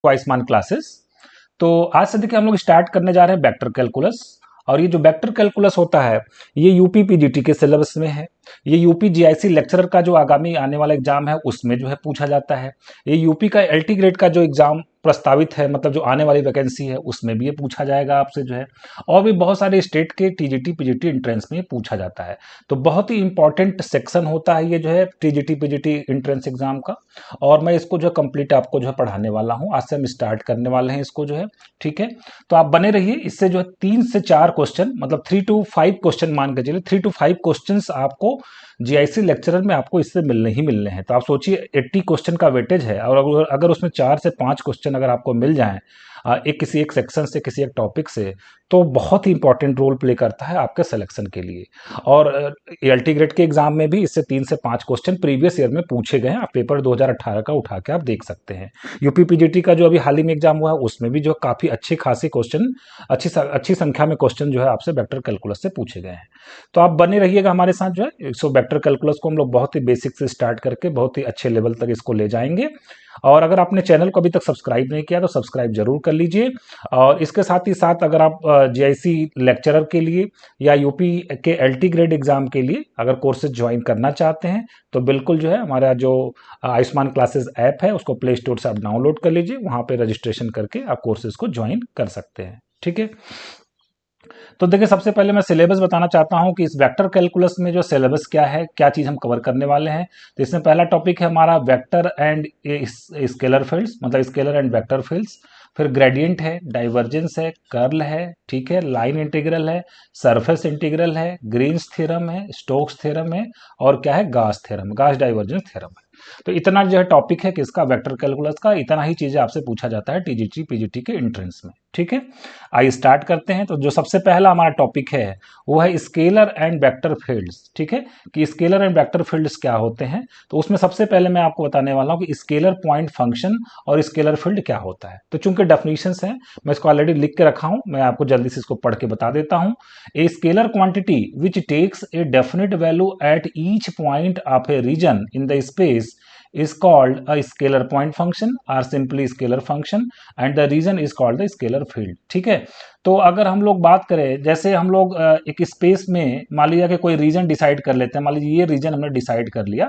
Ayushman classes. तो आज से देखिए हम लोग स्टार्ट करने जा रहे हैं वेक्टर कैलकुलस। और ये जो वेक्टर कैलकुलस होता है ये यूपी पीजीटी के सिलेबस में है। ये यूपी जीआईसी लेक्चरर का जो आगामी आने वाला एग्जाम है उसमें जो है पूछा जाता है। ये यूपी का एलटी ग्रेड का जो एग्जाम प्रस्तावित है, मतलब जो आने वाली वैकेंसी है उसमें भी ये पूछा जाएगा आपसे जो है। और भी बहुत सारे स्टेट के टीजीटी पीजीटी एंट्रेंस में ये पूछा जाता है। तो बहुत ही इंपॉर्टेंट सेक्शन होता है ये जो है टीजीटी पीजीटी एंट्रेंस एग्जाम का। और मैं इसको जो है कंप्लीट आपको जो है पढ़ाने वाला हूँ। आज से हम स्टार्ट करने वाले हैं इसको जो है, ठीक है। तो आप बने रहिए। इससे जो है 3 से 4 क्वेश्चन, मतलब 3 to 5 क्वेश्चन मान के चलिए, 3 to 5 क्वेश्चन आपको जीआईसी लेक्चरर में आपको इससे मिलने ही मिलने हैं। तो आप सोचिए 80 क्वेश्चन का वेटेज है, और अगर उसमें 4 से 5 क्वेश्चन अगर आपको मिल जाएं किसी एक सेक्शन से, किसी एक टॉपिक से, तो बहुत ही इंपॉर्टेंट रोल प्ले करता है आपके सिलेक्शन के लिए। और एलटी ग्रेड के एग्जाम में भी इससे 3 से 5 क्वेश्चन प्रीवियस ईयर में पूछे गए हैं। आप पेपर 2018 का उठा के आप देख सकते हैं। यूपी पीजीटी का जो अभी हाल ही में एग्जाम हुआ है उसमें भी जो काफ़ी अच्छे खासे क्वेश्चन, अच्छी संख्या में क्वेश्चन जो है आपसे वेक्टर कैलकुलस से पूछे गए हैं। तो आप बने रहिएगा हमारे साथ जो है। सो वेक्टर कैलकुलस को हम लोग बहुत ही बेसिक से स्टार्ट करके बहुत ही अच्छे लेवल तक इसको ले जाएंगे। और अगर आपने चैनल को अभी तक सब्सक्राइब नहीं किया तो सब्सक्राइब जरूर कर लीजिए। और इसके साथ ही साथ अगर आप जीआईसी लेक्चरर के लिए या यूपी के एलटी ग्रेड एग्जाम के लिए अगर कोर्सेज ज्वाइन करना चाहते हैं तो बिल्कुल जो है हमारा जो आयुष्मान क्लासेस ऐप है उसको प्ले स्टोर से आप डाउनलोड कर लीजिए। वहाँ पे रजिस्ट्रेशन करके आप कोर्सेज को ज्वाइन कर सकते हैं, ठीक है। तो देखिए सबसे पहले मैं सिलेबस बताना चाहता हूं कि इस वेक्टर कैलकुलस में जो सिलेबस क्या है, क्या चीज़ हम कवर करने वाले हैं। तो इसमें पहला टॉपिक है हमारा वेक्टर एंड स्केलर फील्ड्स, मतलब स्केलर एंड वेक्टर फील्ड्स। फिर ग्रेडियंट है, डाइवर्जेंस है, कर्ल है, ठीक है, लाइन इंटीग्रल है, सरफेस इंटीग्रल है, ग्रीन्स थ्योरम है, स्टोक्स थ्योरम है, और क्या है, गास थ्योरम, गास डाइवर्जेंस थ्योरम है। तो इतना जो है टॉपिक है किसका, वेक्टर कैलकुलस का। इतना ही चीजें आपसे पूछा जाता है टीजीटी पीजीटी के एंट्रेंस में, ठीक है। आइए स्टार्ट करते हैं। तो जो सबसे पहला हमारा टॉपिक है वो है स्केलर एंड वेक्टर फील्ड्स, ठीक है, कि स्केलर एंड वेक्टर फील्ड्स क्या होते हैं। तो उसमें सबसे पहले मैं आपको बताने वाला हूं कि स्केलर पॉइंट फंक्शन और स्केलर फील्ड क्या होता है। तो चूंकि डेफिनेशंस हैं मैं इसको ऑलरेडी लिख के रखा हूं, मैं आपको जल्दी से इसको पढ़ के बता देता हूं। A scalar quantity which takes a definite value at each point of a region in the space is called a scalar point function or simply scalar function and the region is called the scalar field, ठीक है। तो अगर हम लोग बात करें, जैसे हम लोग एक स्पेस में मान लीजिए कि कोई रीजन डिसाइड कर लेते हैं, मान लीजिए ये रीजन हमने डिसाइड कर लिया,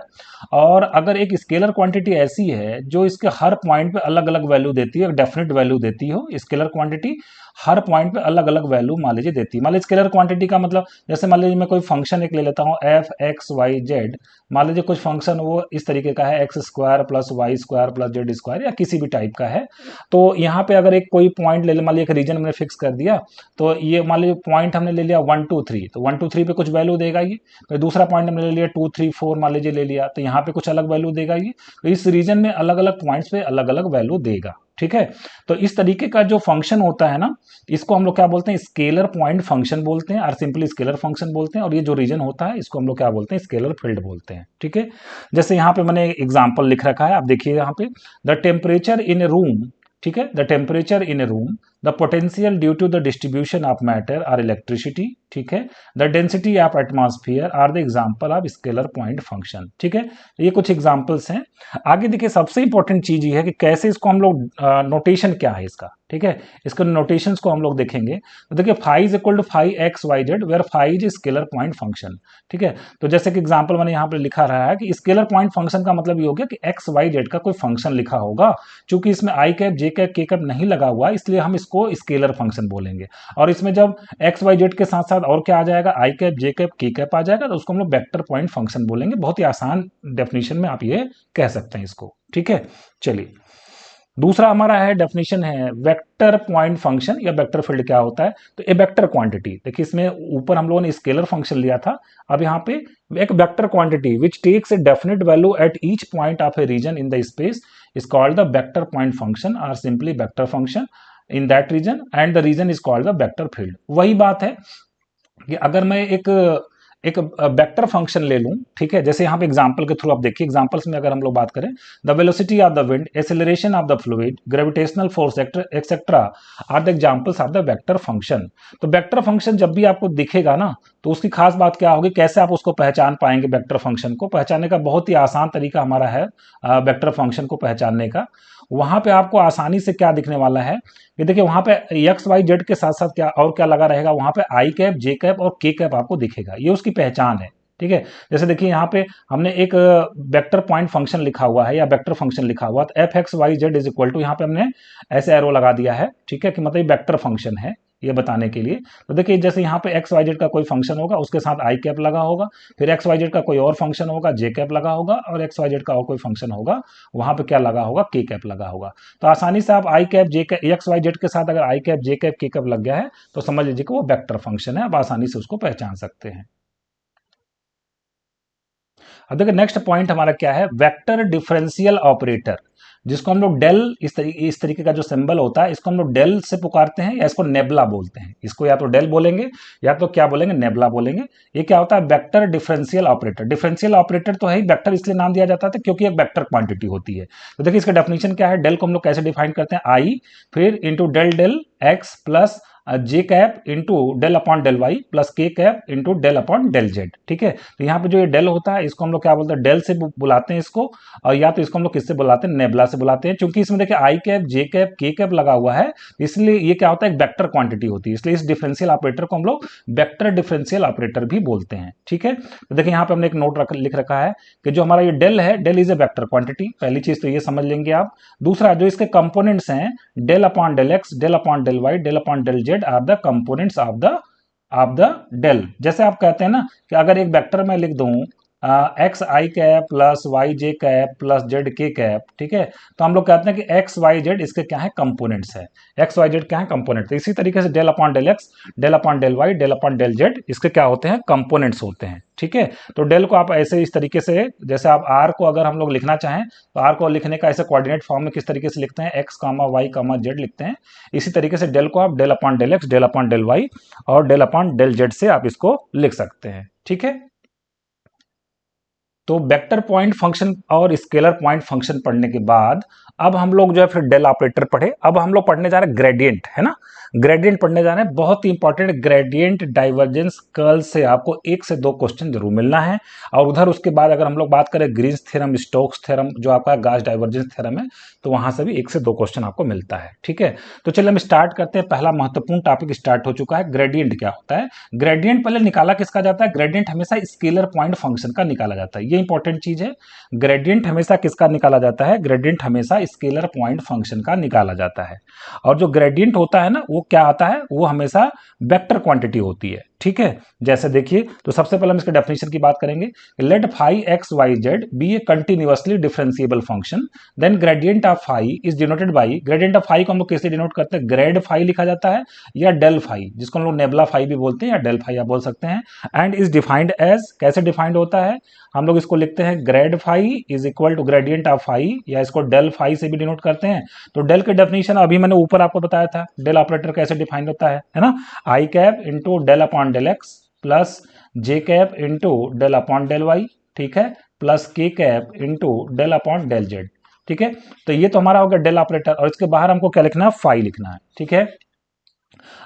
और अगर एक स्केलर क्वांटिटी ऐसी है जो इसके हर पॉइंट पे अलग अलग वैल्यू देती है, डेफिनेट वैल्यू देती हो, स्केलर क्वांटिटी हर पॉइंट पे अलग अलग वैल्यू मान लीजिए देती है। मान लीजिए स्केलर क्वांटिटी का मतलब, जैसे मान लीजिए मैं कोई फंक्शन एक ले लेता हूँ एफ एक्स वाई जेड। मान लीजिए कुछ फंक्शन वो इस तरीके का है, x square plus Y square plus Z square या किसी भी टाइप का है। तो यहाँ पे अगर एक कोई पॉइंट ले ले, मान लीजिए एक रीजन हमने फिक्स कर दिया, तो ये मान लीजिए पॉइंट हमने ले लिया 1 2 3, तो 1 2 3 पे कुछ वैल्यू देगा ये। फिर दूसरा पॉइंट हमने ले लिया 2 3 4 मान लीजिए ले लिया, तो यहाँ पे कुछ अलग वैल्यू देगा ये। तो इस रीजन में अलग अलग पॉइंट्स पे अलग अलग वैल्यू देगा, ठीक है। तो इस तरीके का जो फंक्शन होता है ना, इसको हम लोग क्या बोलते हैं, स्केलर पॉइंट फंक्शन बोलते हैं, और सिंपली स्केलर फंक्शन बोलते हैं। और ये जो रीजन होता है इसको हम लोग क्या बोलते हैं, स्केलर फील्ड बोलते हैं, ठीक है। जैसे यहाँ पे मैंने एग्जांपल लिख रखा है, आप देखिए यहाँ पे, the temperature in a room, ठीक है, the temperature in a room, the potential due to the distribution of matter और इलेक्ट्रिसिटी, ठीक है, the density of atmosphere are the example of scalar point function, ठीक है। ये कुछ एग्जांपल्स हैं। आगे देखिए सबसे इंपॉर्टेंट चीज ये है कि कैसे इसको हम लोग, नोटेशन क्या है इसका, ठीक है, इसके नोटेशंस को हम लोग देखेंगे। तो देखिए phi is equal to phi x y z, where phi is scalar point function, ठीक है। तो जैसे कि एग्जांपल मैंने यहाँ पे लिखा रहा है कि स्केलर पॉइंट फंक्शन का मतलब ये हो गया कि एक्स वाई जेड का कोई फंक्शन लिखा होगा। चूंकि इसमें आई कैप जे कैप के कैप नहीं लगा हुआ, इसलिए हम इसको स्केलर फंक्शन बोलेंगे। और इसमें जब एक्स वाई जेड के साथ साथ और क्या आ जाएगा, आई कैप जे कैप के कैप आ जाएगा, तो उसको हम लोग वेक्टर पॉइंट फंक्शन बोलेंगे। बहुत ही आसान डेफिनेशन में आप ये कह सकते हैं इसको, ठीक है। चलिए दूसरा हमारा है डेफिनेशन है वेक्टर पॉइंट फंक्शन या वेक्टर फील्ड क्या होता है। तो ए वेक्टर क्वांटिटी, देखिए इसमें ऊपर हम लोगों ने स्केलर फंक्शन लिया था, अब यहाँ पे एक vector quantity which takes a definite value at each point of a region in the space is called the vector point function और simply vector function in that region and the region is called the vector field. वही बात है कि अगर मैं एक vector function ले लूं, ठीक है, जैसे यहाँ पे एग्जांपल के थ्रू आप देखिए, एग्जांपल्स में अगर हम लोग बात करें, the velocity of the wind, acceleration of the fluid, gravitational force etcetera are the examples of the vector function. तो वेक्टर फंक्शन जब भी आपको दिखेगा ना, तो उसकी खास बात क्या होगी, कैसे आप उसको पहचान पाएंगे। वेक्टर फंक्शन को पहचानने का बहुत ही आसान तरीका हमारा है वेक्टर फंक्शन को पहचानने का। वहां पे आपको आसानी से क्या दिखने वाला है कि देखिए वहां पे एक्स वाई जेड के साथ साथ क्या और क्या लगा रहेगा, वहां पे आई कैप जे कैप और के कैप आपको दिखेगा, ये उसकी पहचान है। ठीक है, जैसे देखिए यहाँ पे हमने एक वेक्टर पॉइंट फंक्शन लिखा हुआ है या वेक्टर फंक्शन लिखा हुआ, तो f x y z is equal to, यहाँ पे हमने ऐसे एरो लगा दिया है। ठीक है, कि मतलब वेक्टर फंक्शन है ये बताने के लिए। तो देखिए जैसे यहाँ पे एक्स वाई जेड का कोई फंक्शन होगा उसके साथ आई कैप लगा होगा, फिर एक्स वाई जेड का कोई और फंक्शन होगा जे कैप लगा होगा, और एक्स वाई जेड का और कोई फंक्शन होगा वहां पे क्या लगा होगा, के कैप लगा होगा। तो आसानी से आप आई कैप जे कैप एक्स वाई जेड के साथ अगर आई कैप जे कैप के कैप लग गया है तो समझ लीजिए कि वो वेक्टर फंक्शन है, आप आसानी से उसको पहचान सकते हैं। अब देखिए नेक्स्ट पॉइंट हमारा क्या है, वेक्टर डिफरेंशियल ऑपरेटर, जिसको हम लोग डेल, इस तरीके का जो सिंबल होता है इसको हम लोग डेल से पुकारते हैं या इसको नेबला बोलते हैं। इसको या तो डेल बोलेंगे या तो क्या बोलेंगे, नेबला बोलेंगे। ये क्या होता है, vector differential operator. Differential operator तो है ही, वेक्टर इसलिए नाम दिया जाता है क्योंकि एक वेक्टर क्वांटिटी होती है। तो देखिए इसका डेफिनेशन क्या है, डेल को हम लोग कैसे डिफाइन करते हैं, आई फिर into del del X plus J cap into del upon del Y plus के cap into del upon del Z. ठीक है, तो यहाँ पे जो ये डेल होता है इसको हम लोग क्या बोलते हैं, डेल से बुलाते हैं इसको, और या तो इसको हम लोग किससे बुलाते हैं, नेबला से बुलाते हैं। क्योंकि इसमें देखिए आई कैप जे कैप के कैप लगा हुआ है, इसलिए ये क्या होता है, एक वेक्टर क्वांटिटी होती है, इसलिए इस डिफरेंशियल ऑपरेटर को हम लोग वेक्टर डिफरेंशियल ऑपरेटर भी बोलते हैं। ठीक है, तो देखिए यहाँ पे हमने एक नोट लिख रखा है कि जो हमारा ये डेल है, del is a vector quantity, पहली चीज तो ये समझ लेंगे आप। दूसरा, जो इसके कंपोनेंट्स हैं, del upon del x, del upon del y, del upon del z are the components of the del. जैसे आप कहते हैं ना कि अगर एक वेक्टर में लिख दूं एक्स आई कैप प्लस वाई जे कैप प्लस जेड के कैप, ठीक है, तो हम लोग कहते हैं कि एक्स वाई जेड इसके क्या है, कंपोनेंट्स है। एक्स वाई जेड क्या है, कंपोनेंट। तो इसी तरीके से del upon del x, del upon del y, del upon del Z इसके क्या होते हैं, कंपोनेंट्स होते हैं। ठीक है, तो डेल को आप ऐसे इस तरीके से, जैसे आप आर को अगर हम लोग लिखना चाहें तो आर को लिखने का ऐसे कोऑर्डिनेट फॉर्म में किस तरीके से लिखते हैं, x comma y comma z लिखते हैं। इसी तरीके से डेल को आप del upon del x, del upon del Y और डेल अपॉन डेल जेड से आप इसको लिख सकते हैं। ठीक है, तो वेक्टर पॉइंट फंक्शन और स्केलर पॉइंट फंक्शन पढ़ने के बाद अब हम लोग जो है फिर डेल ऑपरेटर पढ़े। अब हम लोग पढ़ने जा रहे हैं ग्रेडियंट, है ना, ग्रेडियंट पढ़ने जा रहे हैं, बहुत ही इंपॉर्टेंट। ग्रेडियंट डाइवर्जेंस कर्ल से आपको 1 से 2 क्वेश्चन जरूर मिलना है। और उधर उसके बाद अगर हम लोग बात करें ग्रीन्स थ्योरम, स्टोक्स थ्योरम, जो आपका गॉस डाइवर्जेंस थ्योरम है, तो वहां से भी 1 से 2 क्वेश्चन आपको मिलता है। ठीक है, तो चलिए हम स्टार्ट करते हैं। पहला महत्वपूर्ण टॉपिक स्टार्ट हो चुका है, ग्रेडियंट क्या होता है। ग्रेडियंट पहले निकाला किसका जाता है, ग्रेडियंट हमेशा स्केलर पॉइंट फंक्शन का निकाला जाता है, ये इंपॉर्टेंट चीज है। ग्रेडियंट हमेशा किसका निकाला जाता है, ग्रेडियंट हमेशा स्केलर पॉइंट फंक्शन का निकाला जाता है। और जो ग्रेडियंट होता है ना, वो क्या आता है, वो हमेशा वेक्टर क्वांटिटी होती है। ठीक है, जैसे देखिए, तो सबसे पहले हम इसके डेफिनेशन की बात करेंगे। Let phi x y z be a continuously differentiable function, then gradient of phi is denoted by, gradient of phi को हम लोग कैसे डिनोट करते हैं, ग्रेड फाई लिखा जाता है या डेल फाई, जिसको हम लोग नेबला फाई भी बोलते हैं या डेल फाई आप बोल सकते हैं। एंड इज डिफाइंड एज, कैसे डिफाइंड होता है, हम लोग इसको लिखते हैं grad phi is equal to gradient of phi, या इसको डेल फाई से भी डिनोट करते हैं। तो डेल के डेफिनेशन अभी मैंने ऊपर आपको बताया था, डेल ऑपरेटर कैसे डिफाइन होता है ना, I cap into del upon del X plus J cap into del upon del Y, ठीक है, प्लस के cap into del upon del Z. ठीक है, तो ये तो हमारा हो गया डेल ऑपरेटर, और इसके बाहर हमको क्या लिखना है, फाई लिखना है। ठीक है,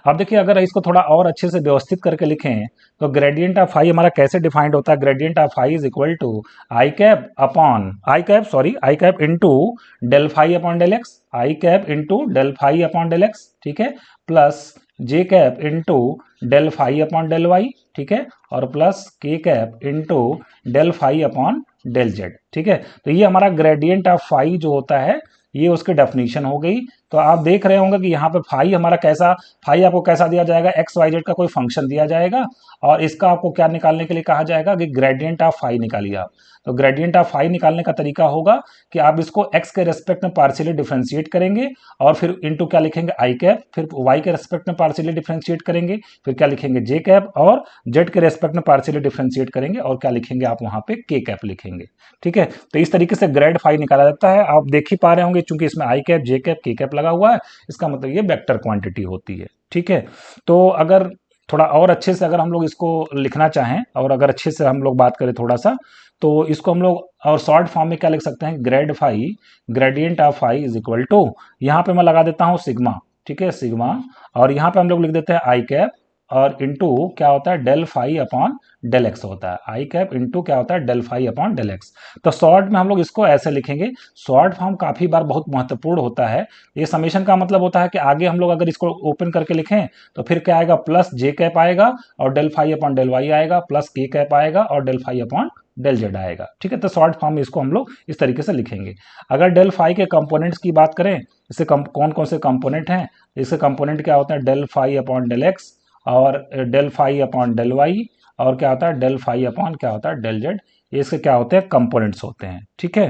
अब देखिए अगर इसको थोड़ा और अच्छे से व्यवस्थित करके लिखें तो ग्रेडियंट ऑफ फाई हमारा कैसे डिफाइंड होता है, gradient of phi is equal to I cap upon I cap into del phi upon del x, I cap into del phi upon del x, ठीक है, plus J cap into del phi upon del Y, ठीक है, और plus के cap into del phi upon del Z. ठीक है, तो ये हमारा ग्रेडियंट ऑफ फाई जो होता है ये उसकी डेफिनेशन हो गई। तो आप देख रहे होंगे कि यहाँ पे फाई हमारा कैसा, फाई आपको कैसा दिया जाएगा, एक्स वाई जेड का कोई फंक्शन दिया जाएगा और इसका आपको क्या निकालने के लिए कहा जाएगा कि ग्रेडियंट ऑफ फाई निकालिए आप। तो ग्रेडियंट ऑफ फाई निकालने का तरीका होगा कि आप इसको एक्स के रेस्पेक्ट में पार्शियली डिफरेंशिएट करेंगे और फिर इंटू क्या लिखेंगे, आई कैप, फिर वाई के रेस्पेक्ट में पार्शियली डिफरेंशिएट करेंगे, फिर क्या लिखेंगे, जे कैप, और जेड के रेस्पेक्ट में पार्शियली डिफरेंशिएट करेंगे और क्या लिखेंगे आप वहां पे, के कैप लिखेंगे। ठीक है, तो इस तरीके से ग्रेड फाई निकाला जाता है। आप देख ही पा रहे होंगे चूंकि इसमें आई कैप, जे कैप, के कैप लगा हुआ है, इसका मतलब ये वेक्टर क्वांटिटी होती है। ठीक है, तो अगर थोड़ा और अच्छे से अगर हम लोग इसको लिखना चाहें और अगर अच्छे से हम लोग बात करें थोड़ा सा, तो इसको हम लोग और शॉर्ट फॉर्म में क्या लिख सकते हैं, grad phi, gradient of phi is equal to, यहाँ पे मैं लगा देता हूँ सिग्मा, ठीक है, सिग्मा, और यहाँ पे हम लोग लिख देते हैं आई कैप और इंटू क्या होता है del phi upon del x होता है, आई कैप इंटू क्या होता है del phi upon del x. तो शॉर्ट में हम लोग इसको ऐसे लिखेंगे। शॉर्ट फॉर्म काफी बार बहुत महत्वपूर्ण होता है। ये समेशन का मतलब होता है कि आगे हम लोग अगर इसको ओपन करके लिखें तो फिर क्या आएगा, प्लस जे कैप आएगा और del phi upon del y आएगा, प्लस के कैप आएगा और del phi upon del z आएगा। ठीक है, तो शॉर्ट फॉर्म में इसको हम लोग इस तरीके से लिखेंगे। अगर डेल फाई के कंपोनेंट्स की बात करें, इससे कौन कौन से कंपोनेंट हैं, इसके कंपोनेंट क्या होते हैं, del phi upon del x और del phi upon del Y और क्या होता है डेल फाई अपॉन क्या होता है डेल जेड। ये इसके क्या होते हैं, कंपोनेंट्स होते हैं। ठीक है,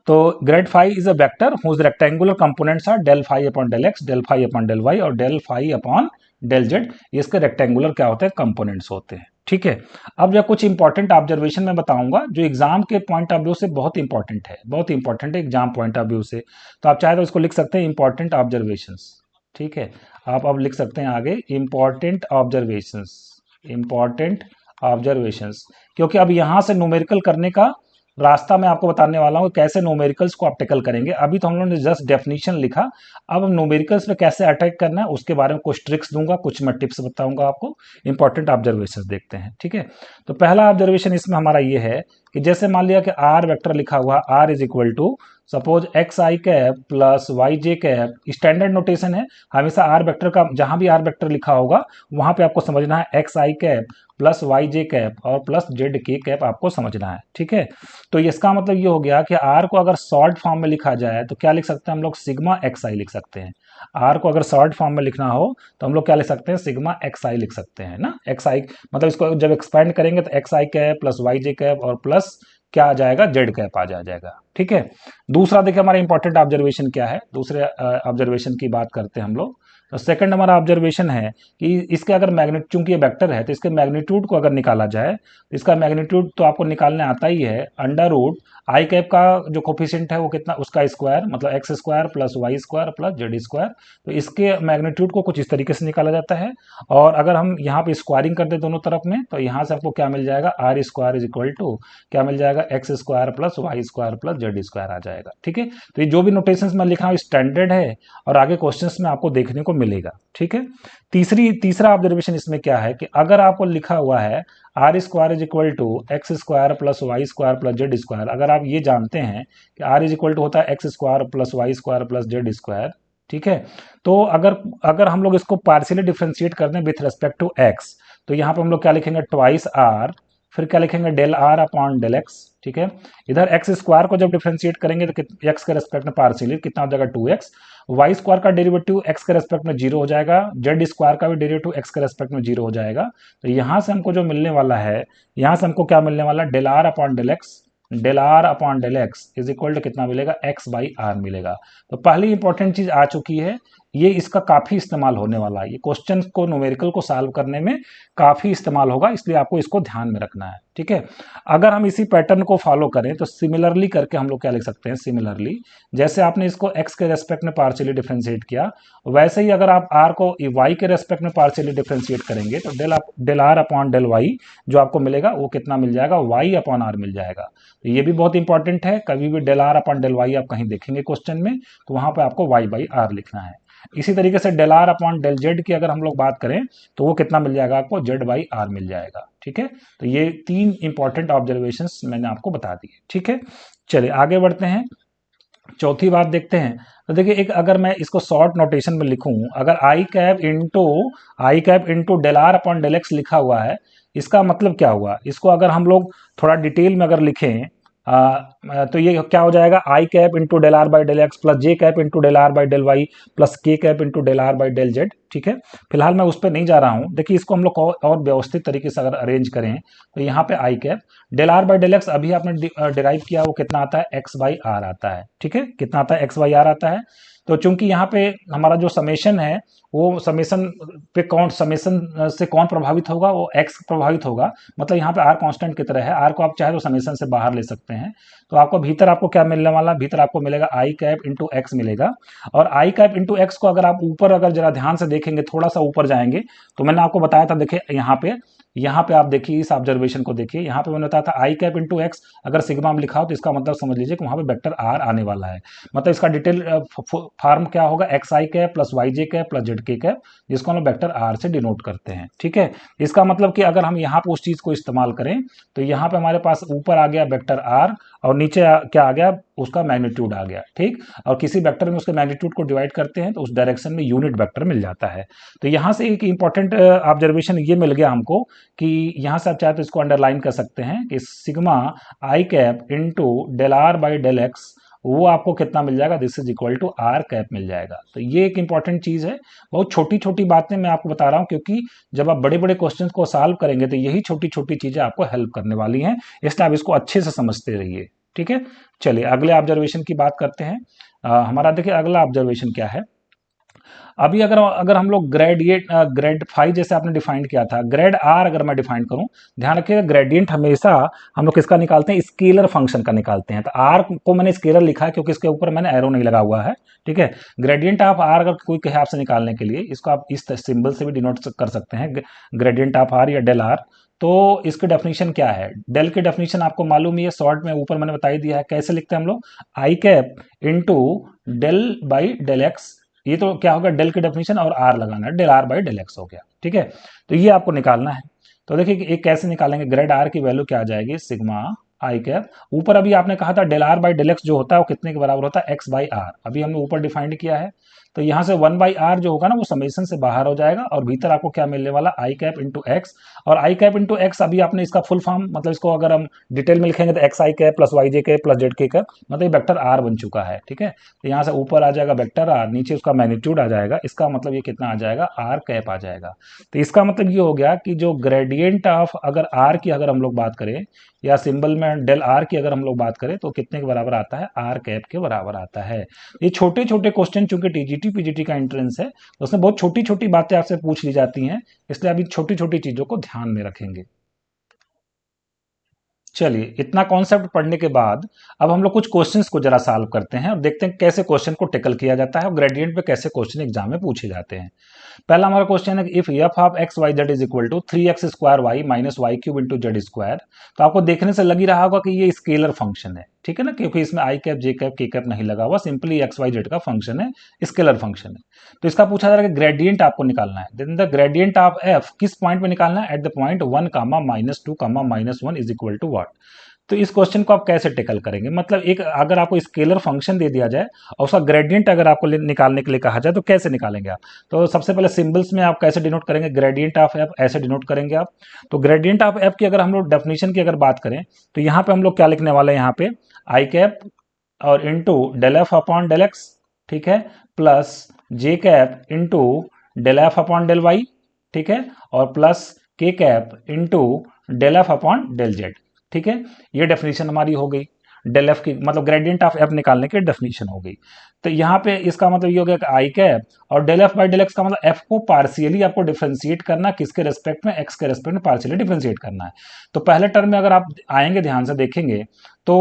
तो grad phi is a vector whose rectangular components are del phi upon del x, del phi upon del Y और del phi upon del Z. इसके रेक्टेंगुलर क्या होते हैं, कंपोनेंट्स होते हैं। ठीक है, अब जो कुछ इंपॉर्टेंट ऑब्जर्वेशन मैं बताऊंगा जो एग्जाम के पॉइंट ऑफ व्यू से बहुत इंपॉर्टेंट है, बहुत इंपॉर्टेंट है एग्जाम पॉइंट ऑफ व्यू से। तो आप चाहे तो इसको लिख सकते हैं इंपॉर्टेंट ऑब्जर्वेशंस। ठीक है, आप अब लिख सकते हैं आगे इंपॉर्टेंट ऑब्जर्वेशंस, इंपॉर्टेंट ऑब्जर्वेशंस, क्योंकि अब यहां से न्यूमेरिकल करने का रास्ता मैं आपको बताने वाला हूँ कैसे न्यूमेरिकल्स को आप टैकल करेंगे। अभी तो हम लोगों ने जस्ट डेफिनेशन लिखा, अब हम न्यूमेरिकल्स पे कैसे अटैक करना है उसके बारे में कुछ ट्रिक्स दूंगा, कुछ मैं टिप्स बताऊंगा आपको। इंपॉर्टेंट ऑब्जर्वेशन देखते हैं। ठीक है, तो पहला ऑब्जर्वेशन इसमें हमारा ये है कि जैसे मान लिया कि आर वेक्टर लिखा हुआ, r is equal to suppose x I cap plus Y J cap. Standard notation है, हमेशा आर वेक्टर का जहां भी आर वेक्टर लिखा होगा वहां पे आपको समझना है एक्स आई कैप प्लस वाई जे कैप और प्लस जेड के कैप आपको समझना है। ठीक है, तो इसका मतलब ये हो गया कि आर को अगर शॉर्ट फॉर्म में लिखा जाए तो क्या लिख सकते हैं हम लोग, सिग्मा एक्स आई लिख सकते हैं। आर को अगर शॉर्ट फॉर्म में लिखना हो तो हम लोग क्या लिख सकते हैं, सिग्मा एक्स आई लिख सकते हैं ना। एक्स आई मतलब इसको जब एक्सपेंड करेंगे तो एक्स आई कैप प्लस वाई जे कैप और प्लस क्या आ जाएगा, जेड कैप आ जाएगा। ठीक है, दूसरा देखिए हमारा इंपॉर्टेंट ऑब्जर्वेशन क्या है, दूसरे ऑब्जर्वेशन की बात करते हैं हम लोग। तो सेकंड हमारा ऑब्जर्वेशन है कि इसके अगर मैग्नीट्यूड, चूंकि ये वेक्टर है तो इसके मैग्नीट्यूड को अगर निकाला जाए तो इसका मैग्नीट्यूड तो आपको निकालने आता ही है, अंडर रूट आई कैप का जो कोफिशिएंट है वो कितना, उसका स्क्वायर मतलब x square plus Y square plus Z square. तो इसके मैग्नीट्यूड को कुछ इस तरीके से निकाला जाता है। और अगर हम यहाँ पे स्क्वायरिंग कर दे दोनों तरफ में तो यहाँ से आपको क्या मिल जाएगा, R square is equal to क्या मिल जाएगा, X square plus Y square plus Z square आ जाएगा। ठीक है, तो ये जो भी नोटेशंस मैं लिख रहा हूँ स्टैंडर्ड है और आगे क्वेश्चंस में आपको देखने को मिलेगा। ठीक है, तीसरा ऑब्जर्वेशन इसमें क्या है कि अगर आपको लिखा हुआ है r square is equal to x square plus Y square plus Z square, अगर आप ये जानते हैं कि आर इज इक्वल टू होता है x square plus Y square plus Z square. ठीक है, तो अगर अगर हम लोग इसको पार्शियली डिफ्रेंशिएट कर दें विथ रेस्पेक्ट टू एक्स तो यहाँ पे हम लोग क्या लिखेंगे, ट्वाइस आर, फिर क्या लिखेंगे, del are upon del x. ठीक है, इधर एक्स स्क्वायर को जब डिफ्रेंशिएट करेंगे तो एक्स के रेस्पेक्ट में पार्शियली कितना हो जाएगा, 2x। वाई स्क्वायर का डेरिवेटिव एक्स के रेस्पेक्ट में 0 हो जाएगा, जेड स्क्वायर का भी डेरिवेटिव एक्स के रेस्पेक्ट में 0 हो जाएगा। तो यहां से हमको जो मिलने वाला है, यहां से हमको क्या मिलने वाला है, del are upon del x, del are upon del x is equal to कितना मिलेगा, एक्स बाई आर मिलेगा। तो पहली इंपॉर्टेंट चीज आ चुकी है, ये इसका काफी इस्तेमाल होने वाला है, ये क्वेश्चन को न्यूमेरिकल को सॉल्व करने में काफी इस्तेमाल होगा, इसलिए आपको इसको ध्यान में रखना है। ठीक है, अगर हम इसी पैटर्न को फॉलो करें तो सिमिलरली करके हम लोग क्या लिख सकते हैं, सिमिलरली जैसे आपने इसको x के रेस्पेक्ट में पार्शियली डिफरेंशिएट किया वैसे ही अगर आप r को y के रेस्पेक्ट में पार्शियली डिफरेंशिएट करेंगे तो del are upon del y जो आपको मिलेगा वो कितना मिल जाएगा, y अपॉन आर मिल जाएगा। तो ये भी बहुत इंपॉर्टेंट है, कभी भी del are upon del y आप कहीं देखेंगे क्वेश्चन में तो वहां पर आपको y बाई आर लिखना है। इसी तरीके से del are upon del z की अगर हम लोग बात करें तो वो कितना मिल जाएगा आपको, जेड बाई आर मिल जाएगा। ठीक है, तो ये 3 इंपॉर्टेंट ऑब्जर्वेशंस मैंने आपको बता दिए। ठीक है, चलिए आगे बढ़ते हैं, चौथी बात देखते हैं। तो देखिए एक अगर मैं इसको शॉर्ट नोटेशन में लिखूं, अगर I cap into del are upon del X लिखा हुआ है, इसका मतलब क्या हुआ, इसको अगर हम लोग थोड़ा डिटेल में अगर लिखें तो ये क्या हो जाएगा, I cap into del are by del X plus J cap into del are by del Y plus के cap into del are by del Z. ठीक है, फिलहाल मैं उस पर नहीं जा रहा हूं। देखिए इसको हम लोग और व्यवस्थित तरीके से अगर अरेंज करें तो यहाँ पे I cap del are by del X अभी आपने डिराइव किया वो कितना आता है, एक्स बाई आर आता है। ठीक है, कितना आता है, एक्स बाई आर आता है। तो चूंकि यहाँ पे हमारा जो समेशन है वो समेशन पे कौन, समेशन से कौन प्रभावित होगा, वो एक्स प्रभावित होगा, मतलब यहाँ पे आर कांस्टेंट की तरह है, आर को आप चाहे तो समेशन से बाहर ले सकते हैं। तो आपको भीतर आपको क्या मिलने वाला, भीतर आपको मिलेगा आई कैप इंटू एक्स मिलेगा। और आई कैप इंटू एक्स को अगर आप ऊपर अगर जरा ध्यान से देखेंगे, थोड़ा सा ऊपर जाएंगे तो मैंने आपको बताया था, देखिए यहाँ पे यहाँ पे आप देखिए, इस ऑब्जर्वेशन को देखिए, यहाँ पे मैंने बताया था आई कैप इंटू एक्स, अगर सिग्मा में लिखा हो तो इसका मतलब समझ लीजिए कि वहाँ पे वेक्टर आर आने वाला है। मतलब इसका डिटेल फॉर्म क्या होगा, एक्स आई कैप प्लस वाई जे कैप प्लस जेड के कैप, जिसको हम वेक्टर आर से डिनोट करते हैं। ठीक है, इसका मतलब कि अगर हम यहाँ पे उस चीज़ को इस्तेमाल करें तो यहाँ पे हमारे पास ऊपर आ गया वेक्टर आर और नीचे क्या आ गया, उसका मैग्नीट्यूड आ गया। ठीक, और किसी वेक्टर में उसके मैग्नीट्यूड को डिवाइड करते हैं तो उस डायरेक्शन में यूनिट वेक्टर मिल जाता है। तो यहाँ से एक इंपॉर्टेंट ऑब्जर्वेशन ये मिल गया हमको कि यहाँ से आप चाहे तो इसको अंडरलाइन कर सकते हैं कि sigma I cap into del are by del X, वो आपको कितना मिल जाएगा, this is equal to R cap मिल जाएगा। तो ये एक इंपॉर्टेंट चीज है। बहुत छोटी छोटी बातें मैं आपको बता रहा हूं, क्योंकि जब आप बड़े बड़े क्वेश्चंस को सॉल्व करेंगे तो यही छोटी छोटी चीजें आपको हेल्प करने वाली हैं, इसलिए आप इसको अच्छे से समझते रहिए। ठीक है, चलिए अगले ऑब्जर्वेशन की बात करते हैं। हमारा देखिए अगला ऑब्जर्वेशन क्या है। अभी अगर अगर हम लोग ग्रेड फाइव जैसे आपने डिफाइन किया था, ग्रेड आर अगर मैं डिफाइन करूं, ध्यान रखिएगा ग्रेडियंट हमेशा हम लोग किसका निकालते हैं, स्केलर फंक्शन का निकालते हैं। तो आर को मैंने स्केलर लिखा है क्योंकि इसके ऊपर मैंने एरो नहीं लगा हुआ है। ठीक है, ग्रेडियंट ऑफ आर अगर कोई कहे आपसे निकालने के लिए, इसको आप इस सिंबल से भी डिनोट कर सकते हैं, ग्रेडियंट ऑफ आर या डेल आर। तो इसकी डेफिनेशन क्या है, डेल की डेफिनेशन आपको मालूम ही है, शॉर्ट में ऊपर मैंने बता ही दिया है। कैसे लिखते हैं हम लोग, I cap into del by del X, ये तो क्या होगा, डेल की डेफिनेशन और आर लगाना है, del are by del x हो गया। ठीक है, तो ये आपको निकालना है। तो देखिए एक कैसे निकालेंगे, ग्रेड आर की वैल्यू क्या आ जाएगी, सिग्मा आई कैप, ऊपर अभी आपने कहा था del are by del x जो होता है वो कितने के बराबर होता है, एक्स बाई आर, अभी हमने ऊपर डिफाइंड किया है। तो यहाँ से वन बाई आर जो होगा ना वो समेशन से बाहर हो जाएगा और भीतर आपको क्या मिलने वाला, आई कैप इंटू एक्स। और आई कैप इंटू एक्स अभी आपने इसका फुल फॉर्म, मतलब इसको अगर हम डिटेल में लिखेंगे तो एक्स आई कैप प्लस वाई जे कैप प्लस जेड के कैप, मतलब ये वेक्टर आर बन चुका है। ठीक है, तो यहाँ से ऊपर आ जाएगा वेक्टर आर, नीचे उसका मैग्नीट्यूड आ जाएगा, इसका मतलब ये कितना आ जाएगा, आर कैप आ जाएगा। तो इसका मतलब ये हो गया कि जो ग्रेडियंट ऑफ अगर आर की अगर हम लोग बात करें, या सिंबल में डेल आर की अगर हम लोग बात करें, तो कितने के बराबर आता है, आर कैप के बराबर आता है। ये छोटे छोटे क्वेश्चन, चूंकि टीजीटी पीजीटी का एंट्रेंस है, उसमें बहुत छोटी छोटी बातें आपसे पूछ ली जाती हैं, इसलिए अभी छोटी छोटी चीजों को ध्यान में रखेंगे। चलिए इतना कॉन्सेप्ट पढ़ने के बाद अब हम लोग कुछ क्वेश्चंस को जरा सॉल्व करते हैं और देखते हैं कैसे क्वेश्चन को टेकल किया जाता है और ग्रेडियंट पे कैसे क्वेश्चन एग्जाम में पूछे जाते हैं। पहला हमारा क्वेश्चन है कि if f of x y z is equal to 3x square y minus y cube into z square, तो आपको देखने से लग ही रहा होगा कि ये स्केलर फंक्शन है। ठीक है ना, क्योंकि इसमें आई कैप जे कैप के कैप नहीं लगा हुआ, सिंपली एक्स वाई जेड का फंक्शन है, स्केलर फंक्शन है। तो इसका पूछा जा रहा है कि ग्रेडियंट आपको निकालना है, then the gradient of f किस पॉइंट पे निकालना है, at the point 1 comma minus 2 comma minus 1 is equal to what. तो इस क्वेश्चन को आप कैसे टेकल करेंगे, मतलब एक अगर आपको स्केलर फंक्शन दे दिया जाए और उसका ग्रेडियंट अगर आपको निकालने के लिए कहा जाए तो कैसे निकालेंगे आप। तो सबसे पहले सिंबल्स में आप कैसे डिनोट करेंगे, ग्रेडियंट ऑफ एफ ऐसे डिनोट करेंगे आप। तो ग्रेडियंट ऑफ एफ की अगर हम लोग डेफिनेशन की अगर बात करें तो यहाँ पे हम लोग क्या लिखने वाले हैं, यहाँ पे आई कैप और into del F upon del x, ठीक है, plus J cap into del F upon del Y, ठीक है, और प्लस के cap into del F upon del Z. ठीक है, ये डेफिनेशन हमारी हो गई डेल एफ की, मतलब ग्रेडियंट ऑफ एफ निकालने की डेफिनेशन हो गई। तो यहाँ पे इसका मतलब ये हो गया कि आई कैप और del f by del x का मतलब एफ को पार्शियली आपको डिफरेंशिएट करना, किसके रेस्पेक्ट में, एक्स के रेस्पेक्ट में पार्शियली डिफरेंशिएट करना है। तो पहले टर्म में अगर आप आएंगे ध्यान से देखेंगे तो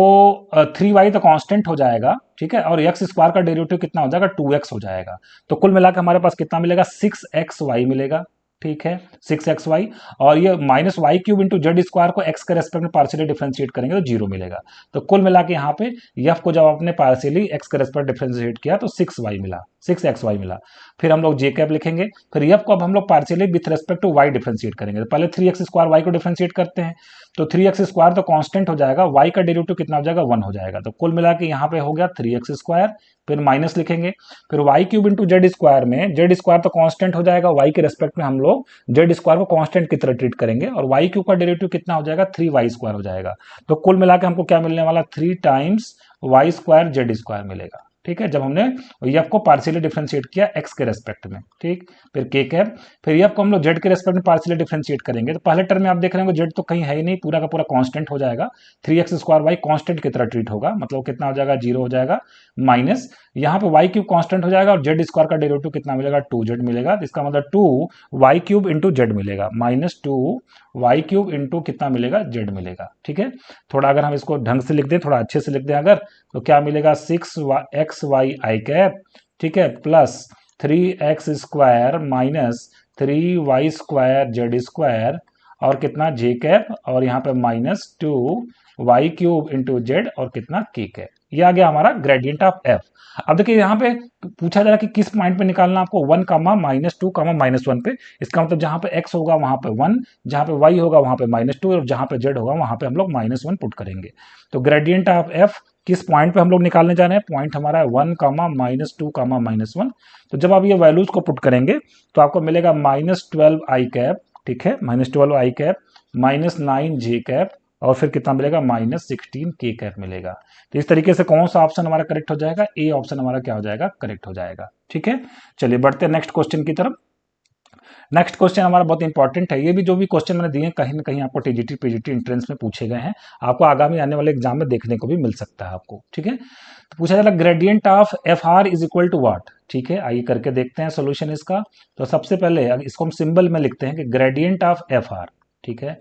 3y तो कांस्टेंट हो जाएगा, ठीक है, और एक्स स्क्वायर का डेरिवेटिव कितना हो जाएगा, 2x हो जाएगा। तो कुल मिलाकर हमारे पास कितना मिलेगा, 6xy मिलेगा। ठीक है, 6xy, और ये minus y cube into z square को एक्स के रेस्पेक्ट में पार्शियली डिफरेंशिएट करेंगे तो 0 मिलेगा। तो कुल मिला के यहाँ पे एफ को जब आपने पार्शियली एक्स के रेस्पेक्ट डिफरेंशिएट किया तो 6y मिला, 6xy मिला। फिर हम लोग जे कैप लिखेंगे, फिर एफ को अब हम लोग partially with respect to y differentiate करेंगे। तो पहले 3x स्क्वायर वाई को डिफरेंशिएट करते हैं, तो 3x स्क्वायर तो कांस्टेंट हो जाएगा, वाई का डेरिवेटिव कितना हो जाएगा, 1 हो जाएगा। तो कुल मिला के यहाँ पे हो गया 3x स्क्वायर, फिर माइनस लिखेंगे, फिर y cube into z square में जेड स्क्वायर तो कांस्टेंट हो जाएगा, वाई के रेस्पेक्ट में हम लोग जेड स्क्वायर को कांस्टेंट की तरह ट्रीट करेंगे, और वाई क्यूब का डेरिवेटिव कितना हो जाएगा, 3y स्क्वायर हो जाएगा। तो कुल मिला के हमको क्या मिलने वाला, 3 times y square z square मिलेगा। ठीक है, जब हमने एफ को पार्शियली डिफरेंशिएट किया एक्स के रेस्पेक्ट में, ठीक, फिर के कैप, फिर एफ को हम लोग जेड के रेस्पेक्ट में पार्शियली डिफरेंशिएट करेंगे। तो पहले टर्म में आप देख रहे होंगे जेड तो कहीं है ही नहीं, पूरा का पूरा कांस्टेंट हो जाएगा, 3x स्क्वायर वाई कांस्टेंट की तरह ट्रीट होगा, मतलब कितना हो जाएगा, 0 हो जाएगा, माइनस यहाँ पे वाई क्यूब कांस्टेंट हो जाएगा और जेड स्क्वायर का डेरिवेटिव कितना मिलेगा, 2z मिलेगा। तो इसका मतलब 2y क्यूब इंटू जेड मिलेगा, माइनस 2y क्यूब इंटू कितना मिलेगा, जेड मिलेगा। ठीक है, थोड़ा अगर हम इसको ढंग से लिख दें, थोड़ा अच्छे से लिख दें अगर, तो क्या मिलेगा, 6xy आई कैप, ठीक है, plus 3x square minus 3y square z square, और कितना जे कैप, और यहाँ पे -2y³ इंटू जेड और कितना k कैप। ये आ गया हमारा ग्रेडियंट ऑफ f। अब देखिए यहाँ पे पूछा जा रहा है कि किस पॉइंट पे निकालना आपको, 1, -2, -1 पे। इसका मतलब जहां पे x होगा वहां पे 1, जहां पे y होगा वहां पे -2 और जहां पे z होगा वहां पे हम लोग -1 पुट करेंगे। तो ग्रेडियंट ऑफ f किस पॉइंट पे हम लोग निकालने जा रहे हैं, पॉइंट हमारा है 1, -2, -1। तो जब आप ये वैल्यूज को पुट करेंगे तो आपको मिलेगा -12i कैप, ठीक है, -12i कैप, -9j कैप, और फिर कितना मिलेगा, -16k कैप मिलेगा। तो इस तरीके से कौन सा ऑप्शन हमारा करेक्ट हो जाएगा, ए ऑप्शन हमारा क्या हो जाएगा, करेक्ट हो जाएगा। ठीक है, चलिए बढ़ते हैं नेक्स्ट क्वेश्चन की तरफ। नेक्स्ट क्वेश्चन हमारा बहुत इंपॉर्टेंट है। ये भी जो भी क्वेश्चन मैंने दिए कहीं ना कहीं आपको टीजीटी पीजीटी एंट्रेंस में पूछे गए हैं, आपको आगामी आने वाले एग्जाम में देखने को भी मिल सकता है आपको। ठीक है, तो पूछा जा रहा है gradient of f r is equal to what. ठीक है, आइए करके देखते हैं सोल्यूशन इसका। तो सबसे पहले इसको हम सिंबल में लिखते हैं कि ग्रेडियंट ऑफ एफ आर। ठीक है,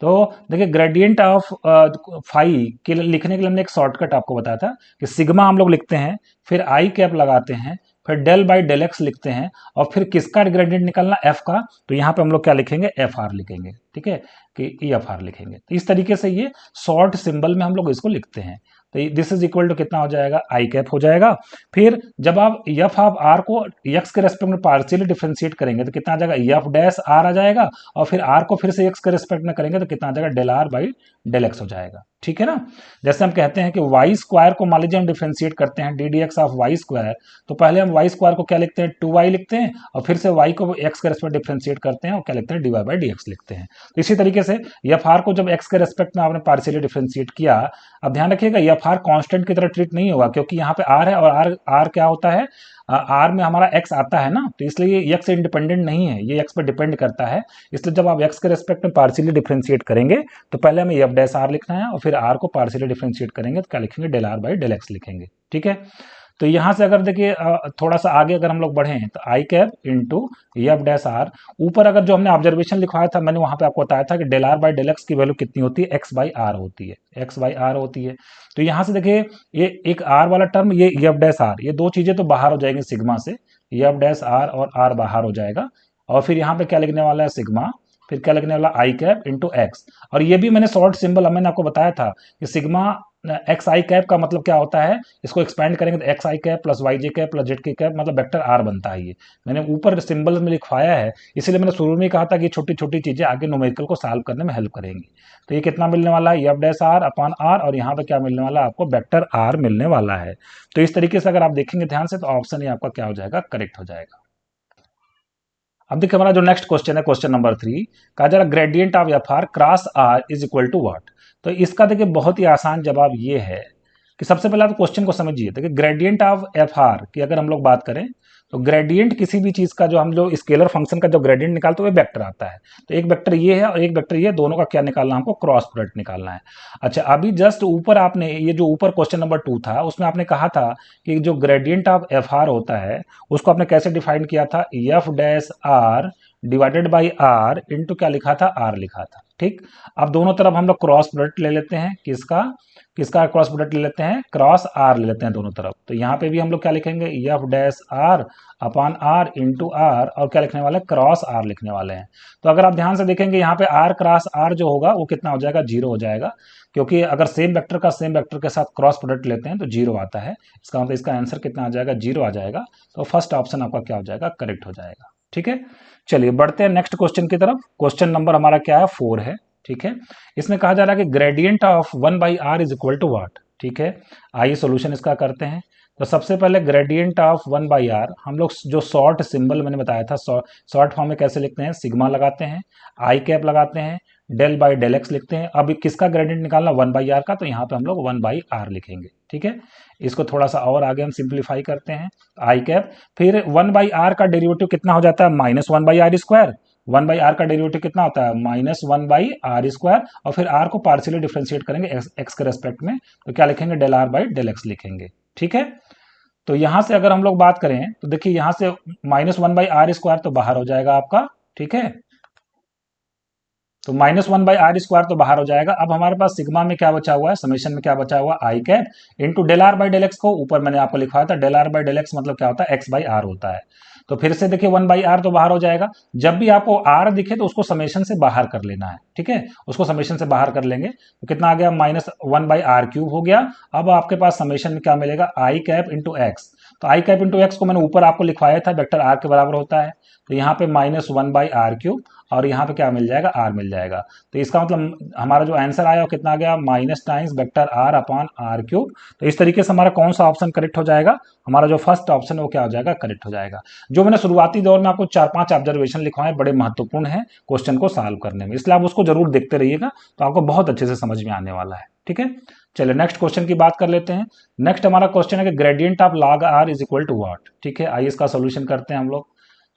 तो देखिए ग्रेडियंट ऑफ फाई के लिखने के लिए हमने एक शॉर्टकट आपको बताया था कि सिग्मा हम लोग लिखते हैं, फिर आई कैप लगाते हैं, फिर डेल बाई डेल एक्स लिखते हैं, और फिर किसका ग्रेडियंट निकालना, एफ का। तो यहाँ पे हम लोग क्या लिखेंगे, एफ आर लिखेंगे। ठीक है, कि ई एफ आर लिखेंगे। तो इस तरीके से ये शॉर्ट सिंबल में हम लोग इसको लिखते हैं। तो दिस इज इक्वल टू कितना हो जाएगा, आई कैप हो जाएगा। फिर जब आप एफ ऑफ आर को एक्स के रेस्पेक्ट में पार्शियली डिफरेंशिएट करेंगे तो कितना आ जाएगा, एफ डैश आर आ जाएगा, और फिर आर को फिर से एक्स के रेस्पेक्ट में करेंगे तो कितना आ जाएगा, del are by del x हो जाएगा। ठीक है ना, जैसे हम कहते हैं कि वाई स्क्वायर को मान लीजिए हम डिफरेंशिएट करते हैं d d x of y square, तो पहले हम वाई स्क्वायर को क्या लिखते हैं, 2y लिखते हैं, और फिर से y को एक्स के रेस्पेक्ट डिफरेंशिएट करते हैं और क्या लिखते हैं, dy बाई डी एक्स लिखते हैं। तो इसी तरीके से एफ आर को जब एक्स के रेस्पेक्ट में आपने पार्शियली डिफरेंशिएट किया, अब ध्यान रखिएगा एफ आर कांस्टेंट की तरह ट्रीट नहीं होगा, क्योंकि यहाँ पे आर है और आर क्या होता है, आर में हमारा एक्स आता है ना, तो इसलिए ये एक्स इंडिपेंडेंट नहीं है, ये एक्स पर डिपेंड करता है। इसलिए जब आप एक्स के रेस्पेक्ट में पार्शियली डिफरेंशिएट करेंगे तो पहले हमें एफ डैश आर लिखना है, और फिर आर को पार्शियली डिफरेंशिएट करेंगे तो क्या लिखेंगे, del are by del x लिखेंगे। ठीक है, तो यहां से अगर देखिए थोड़ा सा आगे अगर हम लोग बढ़ें तो I cap into F dash R, ऊपर अगर जो हमने ऑब्जर्वेशन लिखवाया था मैंने वहां पे आपको बताया था कि del are by del x की वैल्यू कितनी होती है, एक्स बाई आर होती है, एक्स बाई आर होती है। तो यहां से देखिए ये एक आर वाला टर्म, ये एफ डैश आर, ये दो चीजें तो बाहर हो जाएंगी सिग्मा से, एफ डैश आर और आर बाहर हो जाएगा, और फिर यहाँ पे क्या लिखने वाला है, सिग्मा, फिर क्या लिखने वाला, आई कैप इंटू एक्स। और ये भी मैंने शॉर्ट सिंबल मैंने आपको बताया था कि सिग्मा एक्स आई कैप का मतलब क्या होता है, इसको एक्सपेंड करेंगे तो एक्स आई कैप प्लस वाई जे कैप प्लस जेड के कैप मतलब वेक्टर आर बनता है। ये मैंने ऊपर सिंबल में लिखवाया है, इसीलिए मैंने शुरू में कहा था कि छोटी छोटी चीजें आगे न्यूमेरिकल को सॉल्व करने में हेल्प करेंगी। तो ये कितना मिलने वाला है, f dash r upon r, और यहाँ पे क्या मिलने वाला है आपको, वेक्टर आर मिलने वाला है। तो इस तरीके से अगर आप देखेंगे ध्यान से तो ऑप्शन ये आपका क्या हो जाएगा, करेक्ट हो जाएगा। अब देखिए हमारा जो नेक्स्ट क्वेश्चन है, क्वेश्चन नंबर 3, कहा जा रहा gradient of f r cross r is equal to what. तो इसका देखिए बहुत ही आसान जवाब ये है कि सबसे पहले तो क्वेश्चन को समझिए। देखिए ग्रेडियंट ऑफ एफ आर की अगर हम लोग बात करें तो ग्रेडियंट किसी भी चीज का जो हम जो स्केलर फंक्शन का जो ग्रेडियंट निकालते हैं वो वेक्टर आता है। तो एक वेक्टर ये है और एक वेक्टर ये, दोनों का क्या निकालना है, हमको क्रॉस प्रोडक्ट निकालना है। अच्छा, अभी जस्ट ऊपर आपने ये जो ऊपर क्वेश्चन नंबर 2 था उसमें आपने कहा था कि जो ग्रेडियंट ऑफ एफ आर होता है उसको आपने कैसे डिफाइन किया था, f dash r divided by r into क्या लिखा था, आर लिखा था। ठीक, अब दोनों तरफ हम लोग क्रॉस प्रोडक्ट ले लेते हैं, किसका किसका क्रॉस प्रोडक्ट ले लेते हैं, क्रॉस आर ले लेते हैं दोनों तरफ। तो यहाँ पे भी हम लोग क्या लिखेंगे, f dash r upon r into r, और क्या लिखने वाले, क्रॉस आर लिखने वाले हैं। तो अगर आप ध्यान से देखेंगे यहाँ पे आर क्रॉस आर जो होगा वो कितना हो जाएगा, 0 हो जाएगा, क्योंकि अगर सेम वेक्टर का सेम वेक्टर के साथ क्रॉस प्रोडक्ट लेते हैं तो 0 आता है। इसका मतलब इसका आंसर कितना आ जाएगा, 0 आ जाएगा। तो फर्स्ट ऑप्शन आपका क्या हो जाएगा, करेक्ट हो जाएगा। ठीक है, चलिए बढ़ते हैं नेक्स्ट क्वेश्चन की तरफ। क्वेश्चन नंबर हमारा क्या है, 4 है। ठीक है, इसमें कहा जा रहा है कि gradient of 1 by r is equal to what. ठीक है, आइए सॉल्यूशन इसका करते हैं। तो सबसे पहले ग्रेडियंट ऑफ 1 बाई आर हम लोग जो शॉर्ट सिंबल मैंने बताया था, शॉर्ट फॉर्म में कैसे लिखते हैं, सिग्मा लगाते हैं, आई कैप लगाते हैं, डेल बाई डेल एक्स लिखते हैं। अब किसका ग्रेडियंट निकालना, 1 बाई आर का, तो यहाँ पे हम लोग 1 बाई आर लिखेंगे। ठीक है, इसको थोड़ा सा और आगे हम सिंप्लीफाई करते हैं, आई कैप, फिर 1 बाई आर का डेरिवेटिव कितना हो जाता है, -1 by r square. 1 by r का डेरिवेटिव कितना होता है, -1 बाई आर स्क्वायर, और फिर आर को पार्शियली डिफरेंशिएट करेंगे एक्स के रेस्पेक्ट में, तो क्या लिखेंगे, del are by del x लिखेंगे। ठीक है, तो यहां से अगर हम लोग बात करें तो देखिए यहां से -1 बाई आर स्क्वायर तो बाहर हो जाएगा आपका। ठीक है, तो -1 बाई आर स्क्वायर तो बाहर हो जाएगा। अब हमारे पास सिग्मा में क्या बचा हुआ है, समेशन में क्या बचा हुआ, I cap into del are by del X को ऊपर मैंने आपको लिखवाया था, del are by del X मतलब क्या होता है, एक्स बाई आर होता है। तो फिर से देखिए 1/r तो बाहर हो जाएगा। जब भी आपको r दिखे तो उसको समेशन से बाहर कर लेना है, ठीक है, उसको समेशन से बाहर कर लेंगे तो कितना आ गया, -1/r³ हो गया। अब आपके पास समेशन में क्या मिलेगा, i कैप इंटू एक्स। तो i कैप इंटू एक्स को मैंने ऊपर आपको लिखवाया था, वेक्टर r के बराबर होता है, तो यहाँ पे -1/r³ और यहाँ पे क्या मिल जाएगा, r मिल जाएगा। तो इसका मतलब हमारा जो आंसर आया वो कितना आ गया, माइनस टाइम्स वेक्टर r/r³। तो इस तरीके से हमारा कौन सा ऑप्शन करेक्ट हो जाएगा, हमारा जो फर्स्ट ऑप्शन है वो क्या हो जाएगा, करेक्ट हो जाएगा। जो मैंने शुरुआती दौर में आपको 4-5 ऑब्जर्वेशन लिखवाए, बड़े महत्वपूर्ण है क्वेश्चन को सॉल्व करने में, इसलिए आप उसको जरूर देखते रहिएगा, तो आपको बहुत अच्छे से समझ में आने वाला है, ठीक है। चलिए नेक्स्ट क्वेश्चन की बात कर लेते हैं। नेक्स्ट हमारा क्वेश्चन है कि gradient of log r is equal to what, ठीक है। आइए इसका सोल्यूशन करते हैं हम लोग।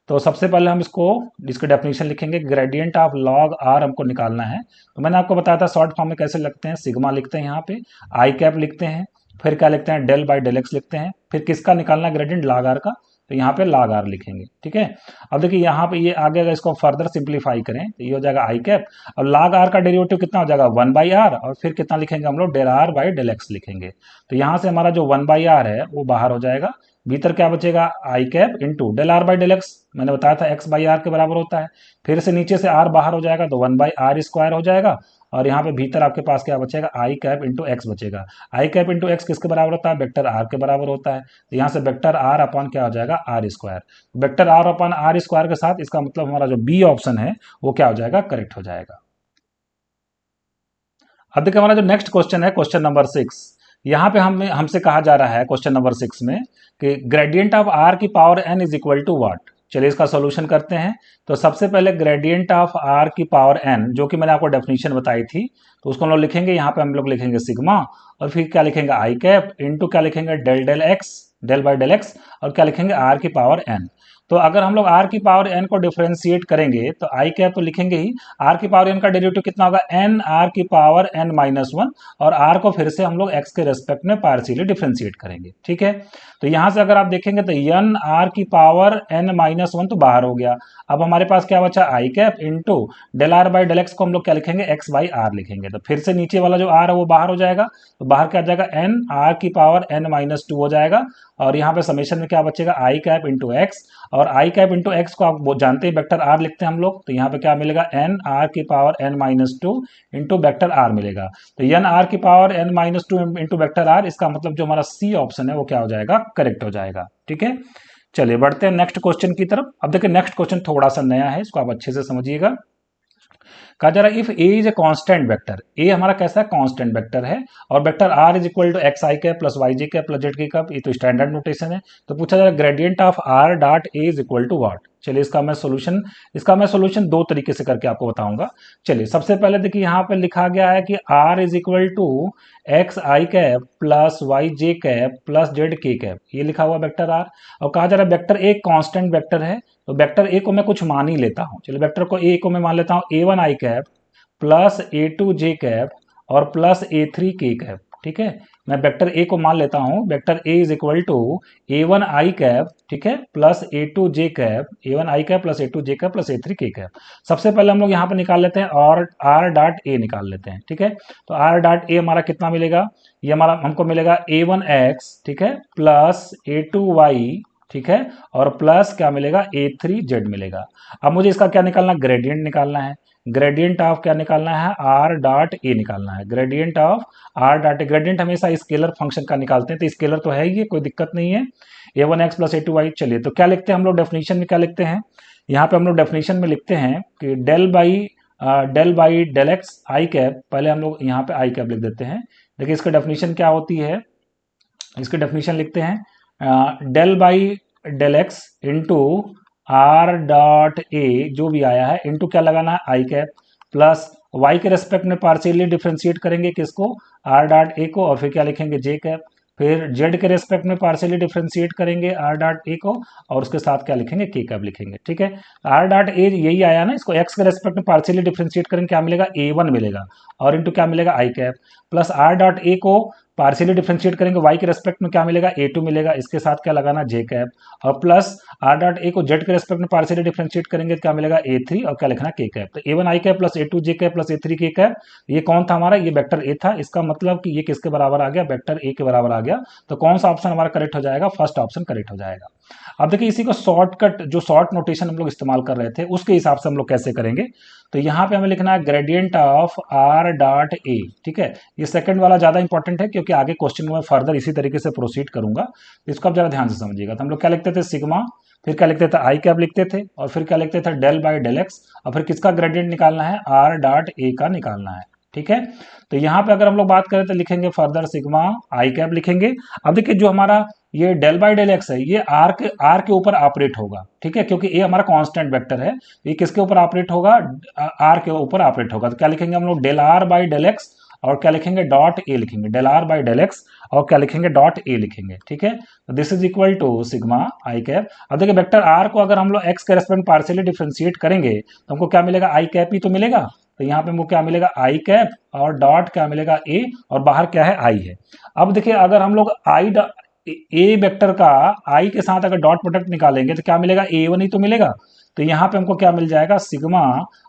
तो सबसे पहले हम इसकी डेफिनेशन लिखेंगे, ग्रेडियंट ऑफ log r हमको निकालना है। तो मैंने आपको बताया था शॉर्ट फॉर्म में कैसे लिखते हैं, सिग्मा लिखते हैं, यहाँ पे आई कैप लिखते हैं, फिर क्या लिखते हैं, डेल बाई डेल एक्स लिखते हैं, फिर किसका निकालना है, ग्रेडियंट log r का, तो यहाँ पे log r लिखेंगे, ठीक है। अब देखिए यहाँ पे ये आगे अगर इसको फर्दर सिंप्लीफाई करें तो ये हो जाएगा आई कैप। अब log r का डेरिवेटिव कितना हो जाएगा, 1/r, और फिर कितना लिखेंगे हम लोग, del r by del x लिखेंगे। तो यहाँ से हमारा जो 1/r है वो बाहर हो जाएगा, भीतर क्या बचेगा, I cap into del are by del X, मैंने बताया था एक्स बाई आर के बराबर होता है। फिर से नीचे से आर बाहर हो जाएगा तो 1/r² हो जाएगा, और यहाँ पे भीतर आपके पास क्या बचेगा, आई कैप इंटू एक्स बचेगा। आई कैप इंटू एक्स किसके बराबर होता है, वेक्टर आर के बराबर होता है। तो यहाँ से वेक्टर आर अपॉन क्या हो जाएगा, r²। Vector are upon r² के साथ इसका मतलब हमारा जो बी ऑप्शन है वो क्या हो जाएगा, करेक्ट हो जाएगा। अब देखिए हमारा जो नेक्स्ट क्वेश्चन है, क्वेश्चन नंबर 6। यहाँ पे हमसे कहा जा रहा है क्वेश्चन नंबर 6 में कि ग्रेडियंट ऑफ r की power n is equal to what. चलिए इसका सॉल्यूशन करते हैं। तो सबसे पहले ग्रेडियंट ऑफ r की पावर n, जो कि मैंने आपको डेफिनेशन बताई थी, तो उसको हम लोग लिखेंगे, यहाँ पे हम लोग लिखेंगे सिग्मा, और फिर क्या लिखेंगे, आई कैप इंटू क्या लिखेंगे, del del x, del by del x, और क्या लिखेंगे, r की पावर n। तो अगर हम लोग r की पावर n को डिफरेंशिएट करेंगे तो आई कैप तो लिखेंगे ही, r की पावर n का डेरिवेटिव कितना होगा, n r की पावर n-1, और r को फिर से हम लोग x के रेस्पेक्ट में पार्शियली डिफरेंशिएट करेंगे, ठीक है। तो यहां से अगर आप देखेंगे तो n r की पावर n-1 तो बाहर हो गया। अब हमारे पास क्या बचा, I cap into del are by del X को हम लोग क्या लिखेंगे, एक्स बाई आर लिखेंगे। तो फिर से नीचे वाला जो r है वो बाहर हो जाएगा, तो बाहर क्या आ जाएगा, n r की पावर n-2 हो जाएगा, और यहाँ पे समेशन में क्या बचेगा, आई कैप इंटू एक्स, और आई कैप इंटू एक्स को आप वो जानते हैं वेक्टर आर लिखते हैं हम लोग, तो यहाँ पे क्या मिलेगा, एन आर की power n-2 into vector r मिलेगा। तो एन आर की power n-2 into vector r, इसका मतलब जो हमारा सी ऑप्शन है वो क्या हो जाएगा, करेक्ट हो जाएगा, ठीक है। चलिए बढ़ते हैं नेक्स्ट क्वेश्चन की तरफ। अब देखिए नेक्स्ट क्वेश्चन थोड़ा सा नया है, इसको आप अच्छे से समझिएगा। कहा जा रहा है if A is a constant vector, A हमारा कैसा है, कांस्टेंट वेक्टर है, और vector R is equal to x I cap plus Y J cap plus Z के कैप, ये तो स्टैंडर्ड नोटेशन है। तो पूछा जा रहा है gradient of r dot a is equal to what. चलिए इसका मैं सोल्यूशन दो तरीके से करके आपको बताऊंगा। चलिए सबसे पहले देखिए यहाँ पे लिखा गया है कि r is equal to x I cap plus Y J cap plus Z के कैप, ये लिखा हुआ वेक्टर आर, और कहा जा रहा है वेक्टर एक कांस्टेंट वेक्टर है। तो वेक्टर ए को मैं कुछ मान ही लेता हूँ, चलिए वेक्टर को ए को मैं मान लेता हूँ a1 i cap plus a2 j cap और प्लस a3 के कैप, ठीक है। मैं वेक्टर ए को मान लेता हूँ, vector a is equal to a1 i cap, ठीक है, plus a2 j cap, a1 i cap plus a2 j cap plus a3 k cap. सबसे पहले हम लोग यहाँ पे निकाल लेते हैं और r डॉट ए निकाल लेते हैं, ठीक है। तो r डॉट ए हमारा कितना मिलेगा, ये हमारा हमको मिलेगा a1x, ठीक है, प्लस a2y, ठीक है, और प्लस क्या मिलेगा, a3z मिलेगा। अब मुझे इसका क्या निकालना, ग्रेडियंट निकालना है। ग्रेडियंट ऑफ क्या निकालना है, r डॉट ए निकालना है। Gradient of r dot A, gradient हमेशा स्केलर फंक्शन का निकालते हैं, तो स्केलर तो है ही, कोई दिक्कत नहीं है। a1x plus a2y। चलिए तो क्या लिखते हैं हम लोग, डेफिनेशन में क्या लिखते हैं, यहाँ पे हम लोग डेफिनेशन में लिखते हैं कि del by del x I cap, पहले हम लोग यहाँ पे आई कैप लिख देते हैं। देखिए इसका डेफिनेशन क्या होती है, इसकी डेफिनेशन लिखते हैं del by del x into r dot a, जो भी आया है, इंटू क्या लगाना है, आई कैप, प्लस वाई के रेस्पेक्ट में पार्शियली डिफ्रेंशिएट करेंगे किसको, आर डॉट ए को, और फिर क्या लिखेंगे, जे कैप, फिर जेड के रेस्पेक्ट में पार्शियली डिफ्रेंशिएट करेंगे आर डॉट ए को, और उसके साथ क्या लिखेंगे, के कैप लिखेंगे, ठीक है। आर डॉट ए यही आया ना, इसको एक्स के रेस्पेक्ट में पार्शियली डिफ्रेंशिएट करेंगे, क्या मिलेगा, a1 मिलेगा, और इंटू क्या मिलेगा, I cap, plus R dot A को पार्शियली डिफरेंशिएट करेंगे y के रेस्पेक्ट में क्या मिलेगा, a2 मिलेगा, इसके साथ क्या लगाना j कैप, और प्लस r डॉट a को z के रेस्पेक्ट में पार्शियली डिफरेंशिएट करेंगे तो क्या मिलेगा a3 और क्या लिखना k कैप। तो a1 i cap plus a2 j cap plus a3 k cap, ये कौन था हमारा, ये वेक्टर a था। इसका मतलब कि ये किसके बराबर आ गया, वेक्टर a के बराबर आ गया। तो कौन सा ऑप्शन हमारा करेक्ट हो जाएगा, फर्स्ट ऑप्शन करेक्ट हो जाएगा। अब देखिए इसी को शॉर्टकट, जो शॉर्ट नोटेशन हम लोग इस्तेमाल कर रहे थे उसके हिसाब से हम लोग कैसे करेंगे। तो यहाँ पे हमें लिखना है gradient of r dot a, ठीक है। ये सेकंड वाला ज्यादा इंपॉर्टेंट है क्योंकि आगे क्वेश्चन को मैं फर्दर इसी तरीके से प्रोसीड करूंगा, इसको आप जरा ध्यान से समझिएगा। तो हम लोग क्या लिखते थे, सिग्मा, फिर क्या लिखते थे, आई कैप लिखते थे, और फिर क्या लिखते थे, डेल बाई डेल एक्स, और फिर किसका ग्रेडियंट निकालना है, r डॉट a का निकालना है, ठीक है। तो यहाँ पे अगर हम लोग बात करें तो लिखेंगे फर्दर सिग्मा आई कैप लिखेंगे। अब देखिए जो हमारा ये डेल बाई डेल एक्स है ये आर के ऊपर ऑपरेट होगा, ठीक है, क्योंकि ए हमारा कांस्टेंट वेक्टर है। ये किसके ऊपर ऑपरेट होगा, आर के ऊपर ऑपरेट होगा। तो क्या लिखेंगे हम लोग, del are by del x, और क्या लिखेंगे, डॉट ए लिखेंगे, del are by del x, और क्या लिखेंगे, डॉट ए लिखेंगे, ठीक है। तो this is equal to sigma I cap. अब देखिए वेक्टर आर को अगर हम लोग एक्स के रेस्पेक्ट पार्शियली डिफरेंशिएट करेंगे तो हमको क्या मिलेगा, आई कैप ही तो मिलेगा। तो यहाँ पे हमको क्या मिलेगा, आई कैप, और डॉट क्या मिलेगा, ए, और बाहर क्या है, आई है। अब देखिए अगर हम लोग ए वेक्टर का आई के साथ अगर डॉट प्रोडक्ट निकालेंगे तो क्या मिलेगा, a1 ही तो मिलेगा। तो यहाँ पे हमको क्या मिल जाएगा, सिग्मा,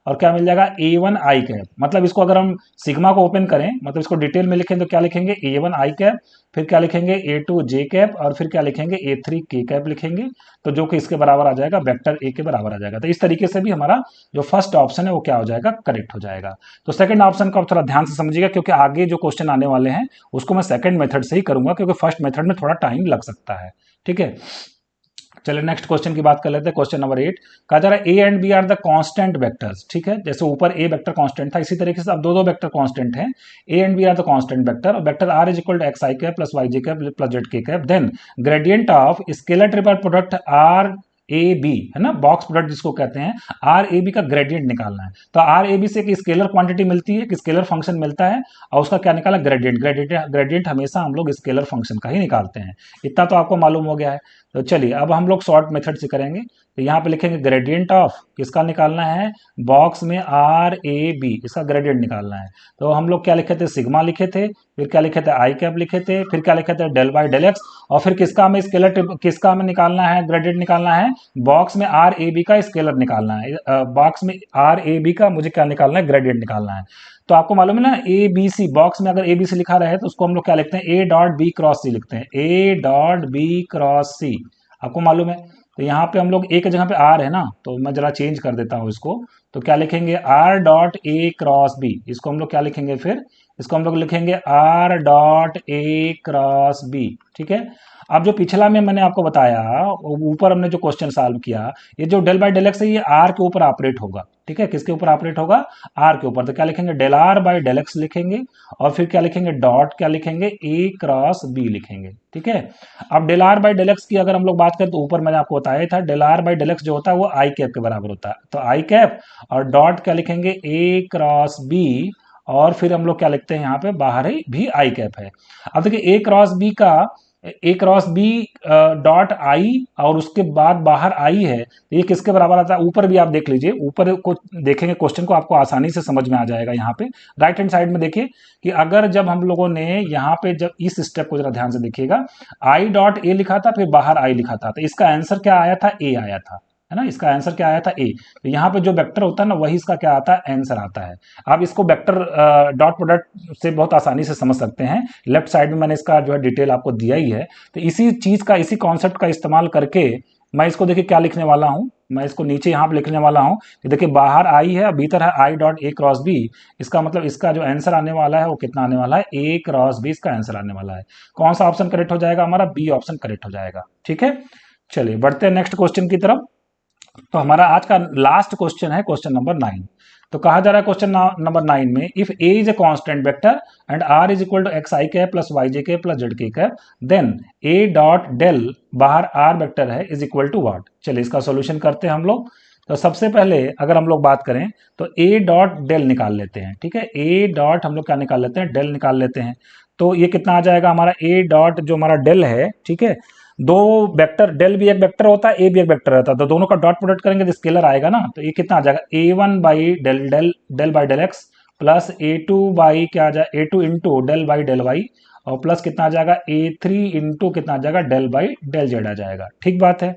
और क्या मिल जाएगा, a1 आई कैप। मतलब इसको अगर हम सिग्मा को ओपन करें, मतलब इसको डिटेल में लिखें तो क्या लिखेंगे, a1 आई कैप, फिर क्या लिखेंगे, a2 जे कैप, और फिर क्या लिखेंगे, a3 के कैप लिखेंगे। तो जो कि इसके बराबर आ जाएगा, वेक्टर ए के बराबर आ जाएगा। तो इस तरीके से भी हमारा जो फर्स्ट ऑप्शन है वो क्या हो जाएगा, करेक्ट हो जाएगा। तो सेकंड ऑप्शन को आप थोड़ा ध्यान से समझिएगा क्योंकि आगे जो क्वेश्चन आने वाले हैं उसको मैं सेकंड मेथड से ही करूंगा क्योंकि फर्स्ट मेथड में थोड़ा टाइम लग सकता है, ठीक है। चलिए नेक्स्ट क्वेश्चन की बात कर लेते हैं। क्वेश्चन नंबर 8 कहा जा रहा है a and B are the constant vectors, ठीक है। जैसे ऊपर ए वेक्टर कांस्टेंट था, इसी तरीके से अब दो वेक्टर कांस्टेंट हैं, A and B are the constant vector, और vector R is equal to x I cap plus Y J cap plus Z के cap, then gradient of scalar triple product R A B, है ना, box product जिसको कहते हैं, R A B का gradient निकालना है। तो आर ए बी से एक स्केलर क्वांटिटी मिलती है, एक स्केलर फंक्शन मिलता है, और उसका क्या निकाला, ग्रेडियंट। ग्रेडियंट हमेशा हम लोग स्केलर फंक्शन का ही निकालते हैं, इतना तो आपको मालूम हो गया है। तो चलिए अब हम लोग शॉर्ट मेथड से करेंगे। तो यहाँ पे लिखेंगे ग्रेडियंट ऑफ, किसका निकालना है, बॉक्स में आर ए बी, इसका ग्रेडियंट निकालना है। तो हम लोग क्या लिखे थे, सिग्मा लिखे थे, फिर क्या लिखे थे, आई कैप लिखे थे, फिर क्या लिखे थे, डेल बाई डेल एक्स, और फिर किसका हमें स्केलर, किसका हमें निकालना है, ग्रेडियंट निकालना है, बॉक्स में आर ए बी का स्केलर निकालना है। बॉक्स में आर ए बी का मुझे क्या निकालना है, ग्रेडियंट निकालना है। तो आपको मालूम है ना, ए बी सी, बॉक्स में अगर ए बी सी लिखा रहे तो उसको हम लोग क्या लिखते हैं, ए डॉट बी क्रॉस सी लिखते हैं, ए डॉट बी क्रॉस सी, आपको मालूम है। तो यहाँ पे हम लोग ए की जगह पे आर है ना, तो मैं जरा चेंज कर देता हूँ इसको। तो क्या लिखेंगे, r dot a cross b, इसको हम लोग क्या लिखेंगे, फिर इसको हम लोग लिखेंगे r dot a cross b, ठीक है। अब जो पिछला में मैंने आपको बताया, ऊपर हमने जो क्वेश्चन सॉल्व किया, ये जो डेल बाई डेल एक्स है ये आर के ऊपर ऑपरेट होगा, ठीक है। किसके ऊपर ऑपरेट होगा, आर के ऊपर। तो क्या लिखेंगे, del are by del x लिखेंगे, और फिर क्या लिखेंगे, डॉट क्या लिखेंगे, ए क्रॉस बी लिखेंगे, ठीक है। अब del are by del x की अगर हम लोग बात करें तो ऊपर मैंने आपको बताया था, del are by del x जो होता है वो आई कैप के बराबर होता है। तो आई कैप और डॉट क्या लिखेंगे, ए क्रॉस बी, और फिर हम लोग क्या लिखते हैं, यहाँ पे बाहर ही भी आई कैप है। अब देखिए ए क्रॉस बी का, ए क्रॉस बी डॉट आई, और उसके बाद बाहर आई है, तो ये किसके बराबर आता है, ऊपर भी आप देख लीजिए, ऊपर को देखेंगे क्वेश्चन को आपको आसानी से समझ में आ जाएगा। यहाँ पे राइट हैंड साइड में देखिए कि अगर जब हम लोगों ने यहाँ पे जब इस स्टेप को जरा ध्यान से देखिएगा, आई डॉट ए लिखा था, फिर बाहर आई लिखा था, तो इसका आंसर क्या आया था, ए आया था, है ना, इसका आंसर क्या आया था, ए। तो यहाँ पे जो वेक्टर होता है ना वही इसका क्या आता है, आंसर आता है। आप इसको वेक्टर डॉट प्रोडक्ट से बहुत आसानी से समझ सकते हैं। लेफ्ट साइड में मैंने इसका जो है डिटेल आपको दिया ही है। तो इसी चीज का, इसी कॉन्सेप्ट का इस्तेमाल करके मैं इसको देखिए क्या लिखने वाला हूँ, मैं इसको नीचे यहाँ पे लिखने वाला हूँ कि देखिए बाहर आई है, भीतर है i dot a cross b. इसका मतलब इसका जो आंसर आने वाला है वो कितना आने वाला है, ए क्रॉस बी इसका आंसर आने वाला है। कौन सा ऑप्शन करेक्ट हो जाएगा हमारा, बी ऑप्शन करेक्ट हो जाएगा, ठीक है। चलिए बढ़ते हैं नेक्स्ट क्वेश्चन की तरफ। तो हमारा आज का लास्ट क्वेश्चन है क्वेश्चन नंबर 9। तो कहा जा रहा है क्वेश्चन नंबर 9 में, if A is a constant vector and R is equal to x I cap plus Y J cap plus Z के cap, then A dot del बाहर R vector है is equal to what. चलिए इसका solution करते हैं हम लोग। तो सबसे पहले अगर हम लोग बात करें तो ए डॉट डेल निकाल लेते हैं, ठीक है। ए डॉट हम लोग क्या निकाल लेते हैं, डेल निकाल लेते हैं। तो ये कितना आ जाएगा हमारा, ए डॉट जो हमारा डेल है, ठीक है, दो वेक्टर, डेल भी एक वेक्टर होता है, ए भी एक वेक्टर रहता है, तो दोनों का डॉट प्रोडक्ट करेंगे तो स्केलर आएगा ना। तो ये कितना आ जाएगा, A one by del del del by del X plus A2 by क्या आ जाए A2 into del by del Y और प्लस कितना आ जाएगा A3 इंटू कितना आ जाएगा डेल बाई डेल जेड आ जाएगा। ठीक बात है।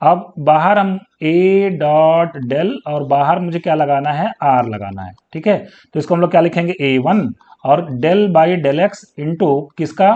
अब बाहर हम A डॉट डेल और बाहर मुझे क्या लगाना है R लगाना है। ठीक है, तो इसको हम लोग क्या लिखेंगे A1 और del by del x into किसका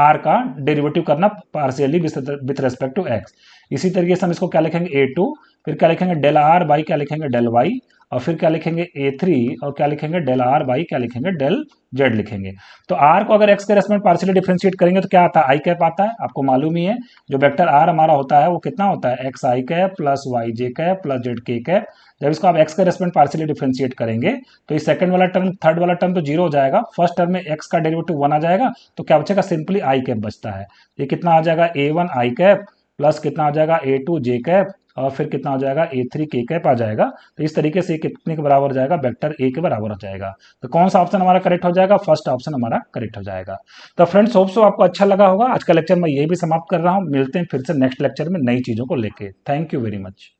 R का डेरिवेटिव करना partially with respect to x. इसी तरीके से हम इसको क्या लिखेंगे A2 फिर क्या लिखेंगे डेल आर बाई क्या लिखेंगे डेल वाई और फिर क्या लिखेंगे A3 और क्या लिखेंगे डेल आर बाई क्या लिखेंगे डेल जेड लिखेंगे। तो आर को अगर एक्स के रेस्पेक्ट पार्शियली डिफरेंशिएट करेंगे तो क्या आता है आई कैप आता है, आपको मालूम ही है। जो वेक्टर आर हमारा होता है वो कितना होता है एक्स आई कैप प्लस वाई जे कैप प्लस जेड के कैप। जब इसको आप एक्स के रेस्पेक्ट पार्शियली डिफरेंशिएट करेंगे तो ये सेकंड वाला टर्म थर्ड वाला टर्म तो जीरो हो जाएगा, फर्स्ट टर्म में एक्स का डेरिवेटिव वन आ जाएगा तो क्या बचेगा सिंपली आई कैप बचता है। ये कितना आ जाएगा A1 आई कैप प्लस कितना आ जाएगा A2 जे कैप और फिर कितना हो जाएगा A3 के कैप आ जाएगा। तो इस तरीके से कितने के बराबर हो जाएगा वेक्टर ए के बराबर हो जाएगा। तो कौन सा ऑप्शन हमारा करेक्ट हो जाएगा, फर्स्ट ऑप्शन हमारा करेक्ट हो जाएगा। तो फ्रेंड्स होप सो आपको अच्छा लगा होगा। आज का लेक्चर मैं यही भी समाप्त कर रहा हूँ, मिलते हैं फिर से नेक्स्ट लेक्चर में नई चीजों को लेके। Thank you very much.